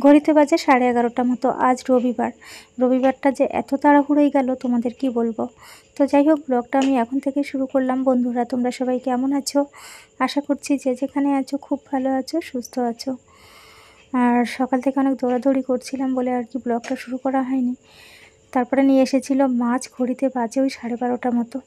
ঘড়িতে বাজে 11:30 মতো। আজ রবিবারটা যে এত তাড়াহুড়োই গেল তোমাদের কি বলবো। তো যাই হোক, ব্লগটা আমি এখন থেকে শুরু করলাম। বন্ধুরা, তোমরা সবাই কেমন আছো? আশা করছি যে যেখানে আছো খুব ভালো আছো, সুস্থ আছো। আর সকাল থেকে অনেক দৌড়াদৌড়ি করছিলাম বলে আর কি ব্লগটা শুরু করা হয়নি। তারপরে নিয়ে এসেছিল মাছ, ঘড়িতে বাজে ওই 12:30 মতো।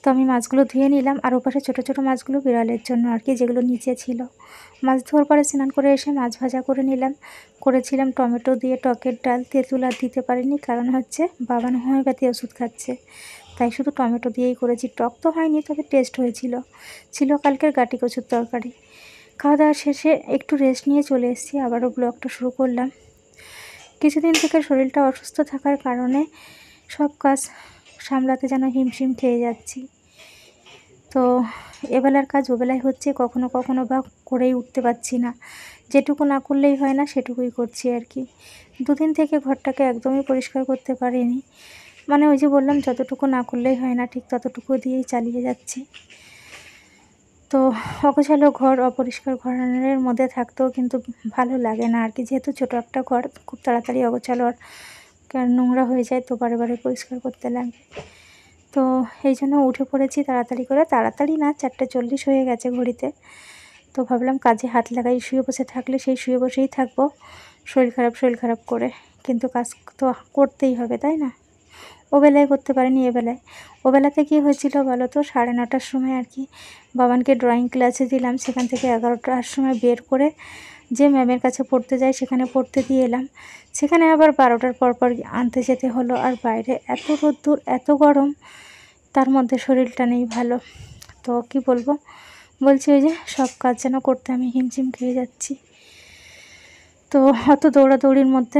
তো আমি মাছগুলো ধুয়ে নিলাম, আর ওপাশে ছোটো ছোটো মাছগুলো বিড়ালের জন্য আর কি, যেগুলো নিচে ছিল। মাছ ধোয়ার পরে স্নান করে এসে মাছ ভাজা করে নিলাম। করেছিলাম টমেটো দিয়ে টকের ডাল। তেঁতুল আর দিতে পারিনি, কারণ হচ্ছে বাবান হোমিওপ্যাথি ওষুধ খাচ্ছে, তাই শুধু টমেটো দিয়েই করেছি। টক তো হয়নি, তবে টেস্ট হয়েছিল। ছিল কালকের গাটি কচুর তরকারি। খাওয়া দাওয়া শেষে একটু রেস্ট নিয়ে চলে এসেছি, আবারও ব্লগটা শুরু করলাম। কিছুদিন থেকে শরীরটা অসুস্থ থাকার কারণে সব কাজ সামলাতে যেন হিমশিম খেয়ে যাচ্ছি। তো এবেলার কাজ ওবেলায় হচ্ছে, কখনো কখনো বা করেই উঠতে পারছি না। যেটুকু না করলেই হয় না সেটুকুই করছি আর কি। দুদিন থেকে ঘরটাকে একদমই পরিষ্কার করতে পারিনি। মানে ওই যে বললাম, যতটুকু না করলেই হয় না, ঠিক ততটুকু দিয়েই চালিয়ে যাচ্ছি। তো অগোছালো ঘর, অপরিষ্কার ঘরের মধ্যে থাকতেও কিন্তু ভালো লাগে না আর কি। যেহেতু ছোটো একটা ঘর, খুব তাড়াতাড়ি অগোছালো আর নোংরা হয়ে যায়, তো বারে বারে পরিষ্কার করতে লাগে। তো এই জন্য উঠে পড়েছি তাড়াতাড়ি করে। তাড়াতাড়ি না, 4:40 হয়ে গেছে ঘড়িতে। তো ভাবলাম কাজে হাত লাগাই। শুয়ে বসে থাকলে সেই শুয়ে বসেই থাকবো, শরীর খারাপ করে। কিন্তু কাজ তো করতেই হবে, তাই না? ওবেলায় করতে পারিনি, ওবেলাতে কী হয়েছিল বলো তো? 9:30টার সময় আর কি বাবানকে ড্রয়িং ক্লাসে দিলাম। সেখান থেকে 11টার সময় বের করে যে ম্যামের কাছে পড়তে যাই, সেখানে পড়তে দিয়ে এলাম। সেখানে আবার 12টার পর আনতে যেতে হলো। আর বাইরে এত রোদ্দুর, এত গরম, তার মধ্যে শরীরটা নেই ভালো। তো কি বলবো, বলছি ওই যে সব কাজ যেন করতে আমি হিমশিম খেয়ে যাচ্ছি। তো অত দৌড়াদৌড়ির মধ্যে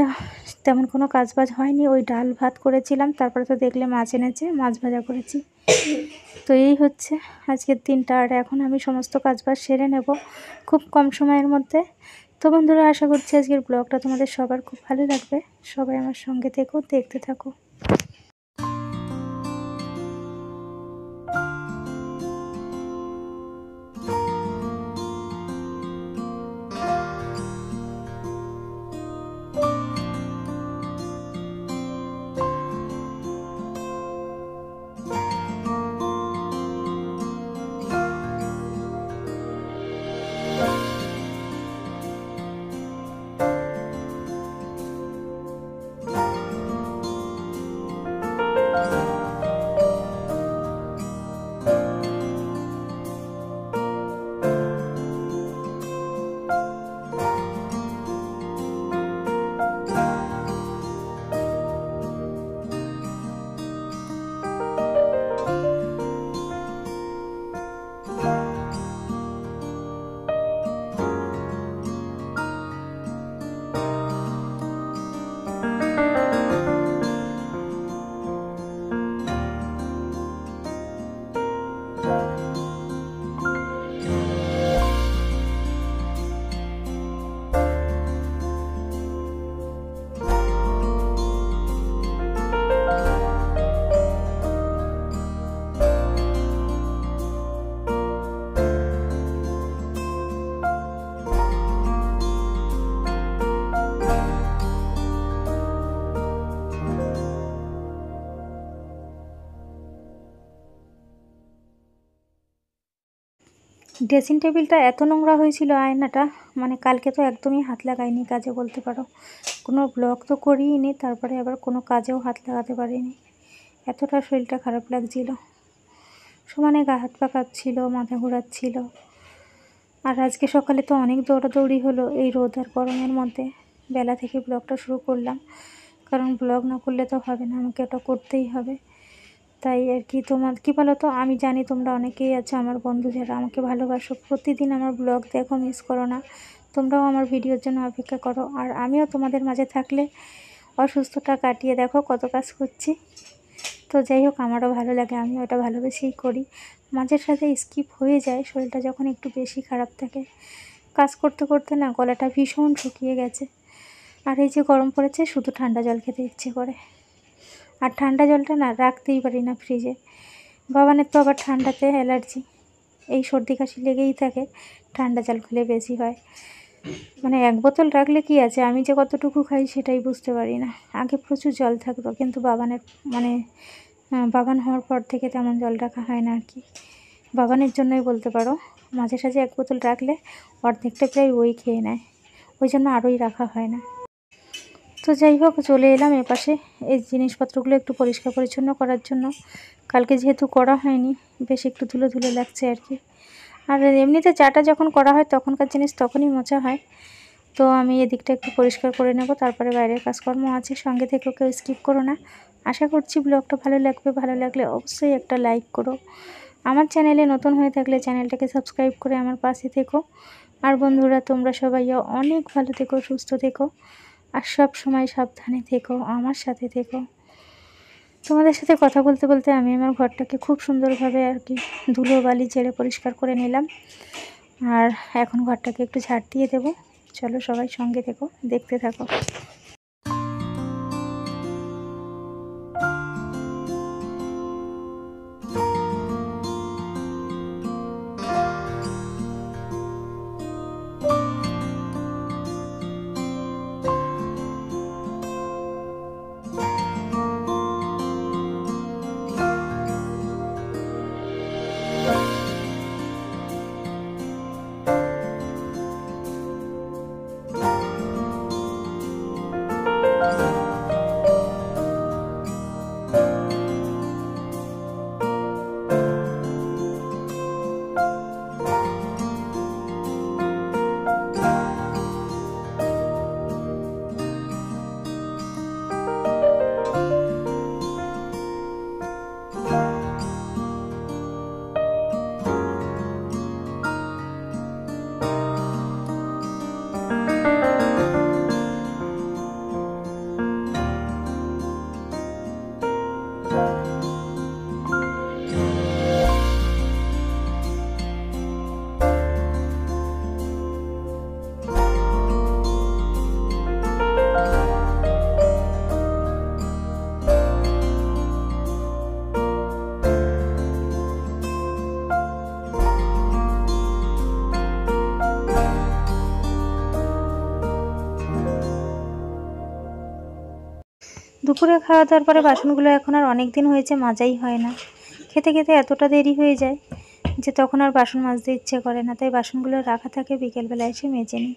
তেমন কোনো কাজবাজ হয়নি। ওই ডাল ভাত করেছিলাম, তারপরে তো দেখলে মাছ এনেছে, মাছ ভাজা করেছি। তো এই হচ্ছে আজকের দিনটা। আর এখন আমি সমস্ত কাজবাজ সেরে নেব খুব কম সময়ের মধ্যে। তো বন্ধুরা, আশা করছি আজকের ব্লগটা তোমাদের সবার খুব ভালো লাগবে। সবাই আমার সঙ্গে থেকো, দেখতে থাকো। ড্রেসিং টেবিলটা এত নোংরা হয়েছিল, আয়নাটা, মানে কালকে তো একদমই হাত লাগাইনি কাজে বলতে পারো। কোনো ব্লগ তো করিনি, তারপরে আবার কোনো কাজেও হাত লাগাতে পারিনি। এতটা শরীরটা খারাপ লাগছিল, সমানে গা হাত পা কাঁপছিল, মাথা ঘোরাচ্ছিল। আর আজকে সকালে তো অনেক দৌড়াদৌড়ি হলো এই রোদ আর গরমের মধ্যে। বেলা থেকে ব্লগটা শুরু করলাম, কারণ ব্লগ না করলে তো হবে না, আমাকে ওটা করতেই হবে। তাই আর কি, তোমার কী বলো তো, আমি জানি তোমরা অনেকেই আছো আমার বন্ধু যারা আমাকে ভালোবাসো, প্রতিদিন আমার ব্লগ দেখো, মিস করো না। তোমরাও আমার ভিডিওর জন্য অপেক্ষা করো, আর আমিও তোমাদের মাঝে থাকলে অসুস্থতা কাটিয়ে দেখো কত কাজ করছি। তো যাই হোক, আমারও ভালো লাগে, আমি ওটা ভালোবেসেই করি। মাঝের সাথে স্কিপ হয়ে যায় শরীরটা যখন একটু বেশি খারাপ থাকে। কাজ করতে করতে না গলাটা ভীষণ শুকিয়ে গেছে। আর এই যে গরম পড়েছে, শুধু ঠান্ডা জল খেতে ইচ্ছে করে। আর ঠান্ডা জলটা না রাখতেই পারি না ফ্রিজে। বাবানের তো আবার ঠান্ডাতে অ্যালার্জি, এই সর্দি কাশি লেগেই থাকে, ঠান্ডা জল খেলে বেশি হয়। মানে 1 বোতল রাখলে কি আছে, আমি যে কতটুকু খাই সেটাই বুঝতে পারি না। আগে প্রচুর জল থাকতো, কিন্তু বাবানের মানে বাবান হওয়ার পর থেকে তেমন জল রাখা হয় না আর কি। বাবানের জন্যই বলতে পারো, মাঝে সাঝে 1 বোতল রাখলে অর্ধেকটা প্রায় ওই খেয়ে নেয়, ওই জন্য আরোই রাখা হয় না। তো যাই হোক, চলে এলাম এপাশে এই জিনিসপত্রগুলো একটু পরিষ্কার পরিচ্ছন্ন করার জন্য। কালকে যেহেতু করা হয়নি, বেশ একটু ধুলো ধুলো লাগছে আর কি। আর এমনিতে চাটা যখন করা হয় তখনকার জিনিস তখনই মোছা হয়। তো আমি এদিকটা একটু পরিষ্কার করে নেব, তারপরে বাইরের কাজকর্ম আছে। সঙ্গে থেকেও কেউ স্কিপ করো না। আশা করছি ব্লগটা ভালো লাগবে। ভালো লাগলে অবশ্যই একটা লাইক করো। আমার চ্যানেলে নতুন হয়ে থাকলে চ্যানেলটাকে সাবস্ক্রাইব করে আমার পাশে থেকো। আর বন্ধুরা, তোমরা সবাই অনেক ভালো থেকো, সুস্থ থেকো, আর সব সময় সাবধানে থেকো, আমার সাথে থেকো। তোমাদের সাথে কথা বলতে বলতে আমি আমার ঘরটাকে খুব সুন্দরভাবে আর কি ধুলো বালি ঝেড়ে পরিষ্কার করে নিলাম। আর এখন ঘরটাকে একটু ঝাড় দিয়ে দেবো। চলো সবাই সঙ্গে থেকো, দেখতে থাকো। দুপুরে খাওয়া দাওয়ার পরে বাসনগুলো এখন আর অনেক দিন হয়েছে মাজাই হয় না। খেতে খেতে এতটা দেরি হয়ে যায় যে তখন আর বাসন মাজতে ইচ্ছে করে না, তাই বাসনগুলো রাখা থাকে, বিকেলবেলা এসে মেজে নিই।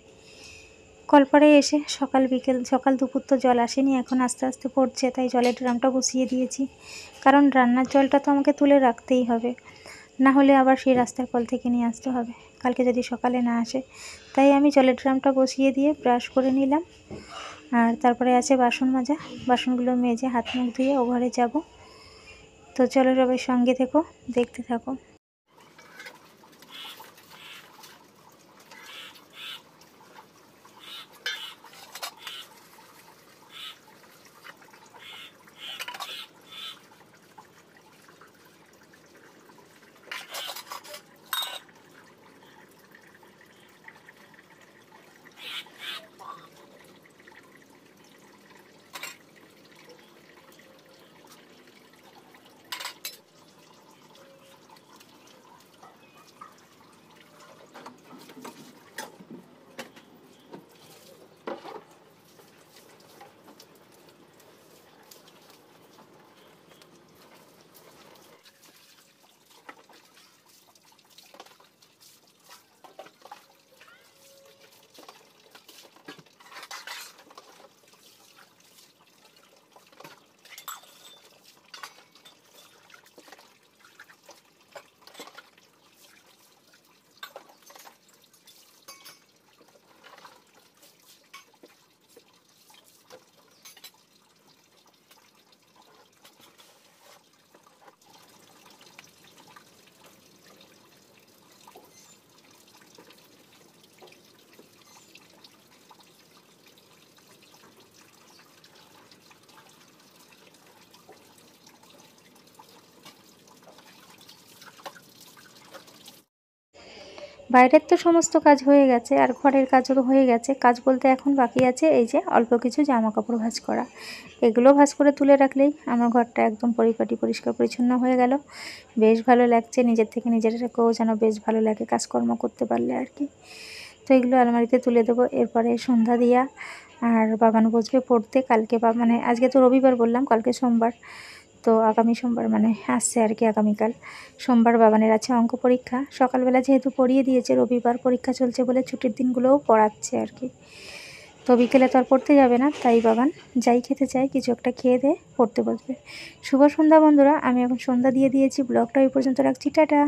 কলপাড়ে এসে সকাল দুপুর তো জল আসেনি, এখন আস্তে আস্তে পড়ছে, তাই জলের ড্রামটা বসিয়ে দিয়েছি। কারণ রান্নার জলটা তো আমাকে তুলে রাখতেই হবে, না হলে আবার সেই রাস্তার কল থেকে নিয়ে আসতে হবে কালকে যদি সকালে না আসে। তাই আমি জলের ড্রামটা বসিয়ে দিয়ে ব্রাশ করে নিলাম। আর তারপরে আছে বাসন মাজা, বাসনগুলো মেজে হাত মুখ ধুয়ে ও ঘরে যাব। তো চলো সবাই সঙ্গে থেকো, দেখতে থাকো। বাইরের তো সমস্ত কাজ হয়ে গেছে, আর ঘরের কাজও হয়ে গেছে। কাজ বলতে এখন বাকি আছে এই যে অল্প কিছু জামা কাপড় ভাঁজ করা। এগুলো ভাঁজ করে তুলে রাখলেই আমার ঘরটা একদম পরিপাটি পরিষ্কার পরিচ্ছন্ন হয়ে গেল। বেশ ভালো লাগছে, নিজের থেকে নিজেরকেও যেন বেশ ভালো লাগে কাজকর্ম করতে পারলে আর কি। তো এগুলো আলমারিতে তুলে দেবো। এরপরে সন্ধ্যা দিয়া আর বাবান বসবে পড়তে। কালকে মানে আজকে তো রবিবার বললাম, কালকে সোমবার, তো আগামী সোমবার মানে আসছে আর কি, আগামীকাল সোমবার বাবানের আছে অঙ্ক পরীক্ষা। সকালবেলা যেহেতু পড়িয়ে দিয়েছে, রবিবার পরীক্ষা চলছে বলে ছুটির দিনগুলোও পড়াচ্ছে আর কি। তো বিকেলে তো আর পড়তে যাবে না, তাই বাবান যাই খেতে চায় কিছু একটা খেয়ে দিয়ে পড়তে বসবে। শুভ সন্ধ্যা বন্ধুরা, আমি এখন সন্ধ্যা দিয়ে দিয়েছি। ব্লগটা ওই পর্যন্ত রাখছি, টাটা।